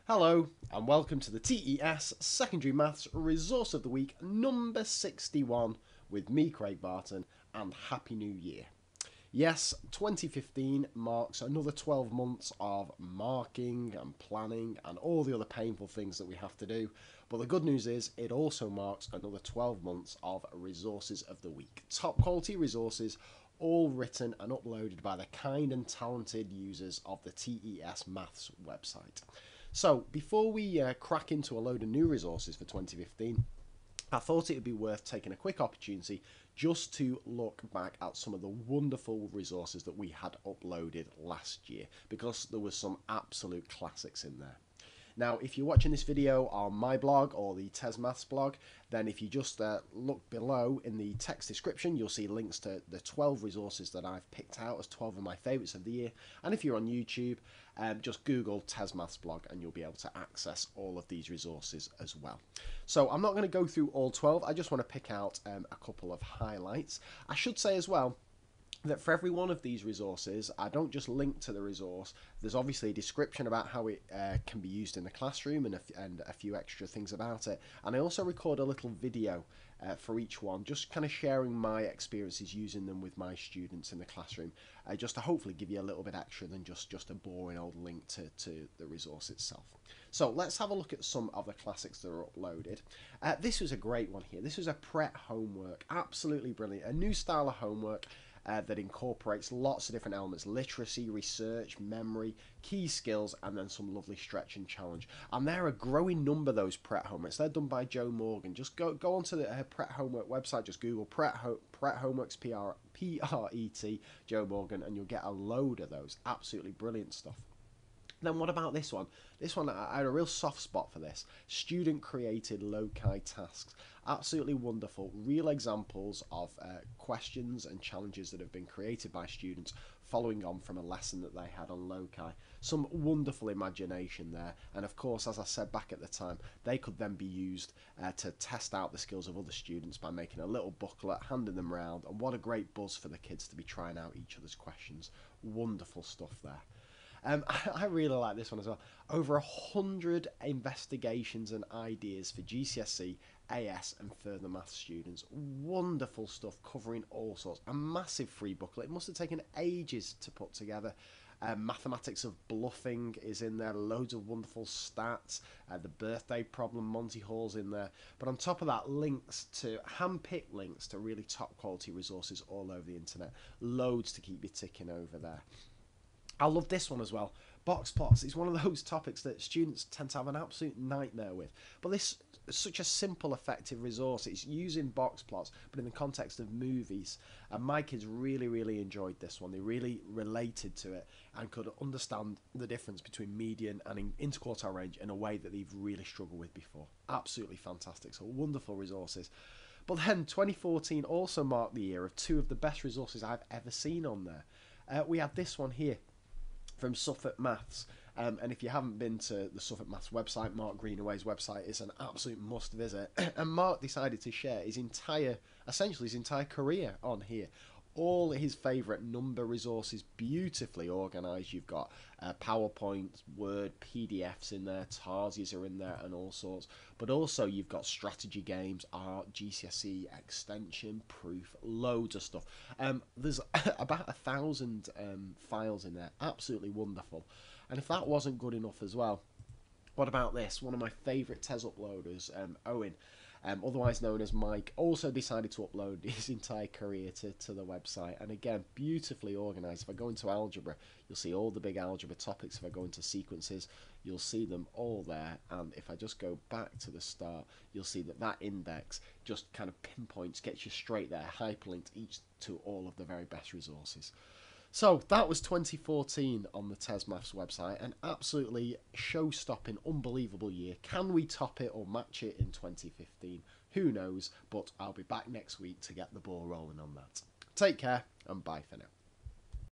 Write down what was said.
Hello and welcome to the TES Secondary Maths Resource of the Week number 61 with me, Craig Barton, and Happy New Year. Yes, 2015 marks another 12 months of marking and planning and all the other painful things that we have to do, but the good news is it also marks another 12 months of Resources of the Week. Top quality resources, all written and uploaded by the kind and talented users of the TES Maths website. So, before we crack into a load of new resources for 2015, I thought it would be worth taking a quick opportunity just to look back at some of the wonderful resources that we had uploaded last year, because there was some absolute classics in there. Now, if you're watching this video on my blog or the TES Maths blog, then if you just look below in the text description, you'll see links to the 12 resources that I've picked out as 12 of my favourites of the year. And if you're on YouTube, just Google TES Maths blog and you'll be able to access all of these resources as well. So I'm not going to go through all 12, I just want to pick out a couple of highlights. I should say as well, that for every one of these resources, I don't just link to the resource. There's obviously a description about how it can be used in the classroom and a few extra things about it. And I also record a little video for each one, just kind of sharing my experiences using them with my students in the classroom, just to hopefully give you a little bit extra than just a boring old link to the resource itself. So let's have a look at some of the classics that are uploaded. This was a great one here. This was a PRET homework, absolutely brilliant. A new style of homework that incorporates lots of different elements: literacy, research, memory, key skills, and then some lovely stretch and challenge. And there are a growing number of those PRET homeworks. They're done by Joe Morgan. Just go onto the PRET homework website, just Google PRET Homeworks, P-R-E-T, Joe Morgan, and you'll get a load of those. Absolutely brilliant stuff. Then what about this one? This one, I had a real soft spot for this. Student-created loci tasks. Absolutely wonderful. Real examples of questions and challenges that have been created by students following on from a lesson that they had on loci. Some wonderful imagination there. And of course, as I said back at the time, they could then be used to test out the skills of other students by making a little booklet, handing them around. And what a great buzz for the kids to be trying out each other's questions. Wonderful stuff there. I really like this one as well. Over 100 investigations and ideas for GCSE, AS and further maths students. Wonderful stuff covering all sorts. A massive free booklet. It must have taken ages to put together. Mathematics of Bluffing is in there. Loads of wonderful stats. The birthday problem, Monty Hall's in there. But on top of that, links to, hand-picked links to really top quality resources all over the internet. Loads to keep you ticking over there. I love this one as well. Box plots is one of those topics that students tend to have an absolute nightmare with. But this is such a simple, effective resource. It's using box plots, but in the context of movies. And my kids really, really enjoyed this one. They really related to it and could understand the difference between median and interquartile range in a way that they've really struggled with before. Absolutely fantastic. So wonderful resources. But then 2014 also marked the year of two of the best resources I've ever seen on there. We had this one here from Suffolk Maths, and if you haven't been to the Suffolk Maths website, Mark Greenaway's website is an absolute must visit. And Mark decided to share essentially his entire career on here. All his favourite number resources, beautifully organised. You've got PowerPoint, Word, PDFs in there, Tarsiers are in there and all sorts. But also you've got strategy games, art, GCSE, extension, proof, loads of stuff. There's about 1,000 files in there. Absolutely wonderful. And if that wasn't good enough as well, what about this? One of my favourite TES uploaders, Owen, otherwise known as Mike, also decided to upload his entire career to the website. And again, beautifully organised. If I go into algebra, you'll see all the big algebra topics. If I go into sequences, you'll see them all there. And if I just go back to the start, you'll see that index just kind of pinpoints, gets you straight there, hyperlinked each to all of the very best resources. So that was 2014 on the TES Maths website, an absolutely show-stopping, unbelievable year. Can we top it or match it in 2015? Who knows, but I'll be back next week to get the ball rolling on that. Take care and bye for now.